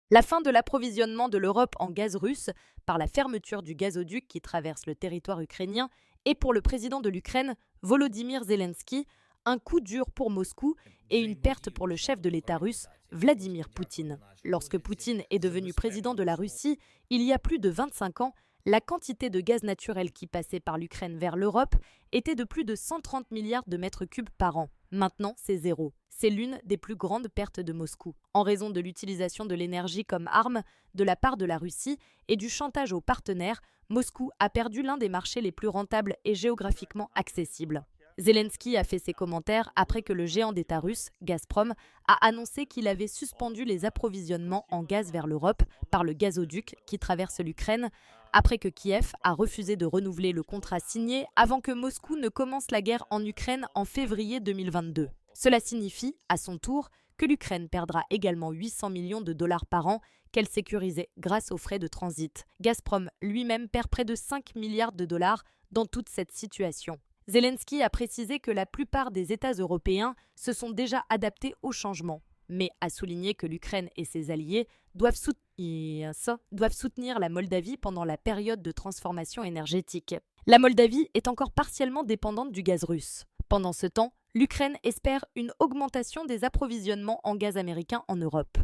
La fin de l'approvisionnement de l'Europe en gaz russe par la fermeture du gazoduc qui traverse le territoire ukrainien est pour le président de l'Ukraine, Volodymyr Zelensky, un coup dur pour Moscou et une perte pour le chef de l'État russe, Vladimir Poutine. Lorsque Poutine est devenu président de la Russie, il y a plus de 25 ans, la quantité de gaz naturel qui passait par l'Ukraine vers l'Europe était de plus de 130 milliards de mètres cubes par an. Maintenant, c'est zéro. C'est l'une des plus grandes pertes de Moscou. En raison de l'utilisation de l'énergie comme arme de la part de la Russie et du chantage aux partenaires, Moscou a perdu l'un des marchés les plus rentables et géographiquement accessibles. Zelensky a fait ses commentaires après que le géant d'État russe, Gazprom, a annoncé qu'il avait suspendu les approvisionnements en gaz vers l'Europe par le gazoduc qui traverse l'Ukraine, après que Kiev a refusé de renouveler le contrat signé avant que Moscou ne commence la guerre en Ukraine en février 2022. Cela signifie, à son tour, que l'Ukraine perdra également 800 millions de dollars par an qu'elle sécurisait grâce aux frais de transit. Gazprom lui-même perd près de 5 milliards de dollars dans toute cette situation. Zelensky a précisé que la plupart des États européens se sont déjà adaptés au changement, mais a souligné que l'Ukraine et ses alliés doivent soutenir la Moldavie pendant la période de transformation énergétique. La Moldavie est encore partiellement dépendante du gaz russe. Pendant ce temps, l'Ukraine espère une augmentation des approvisionnements en gaz américain en Europe.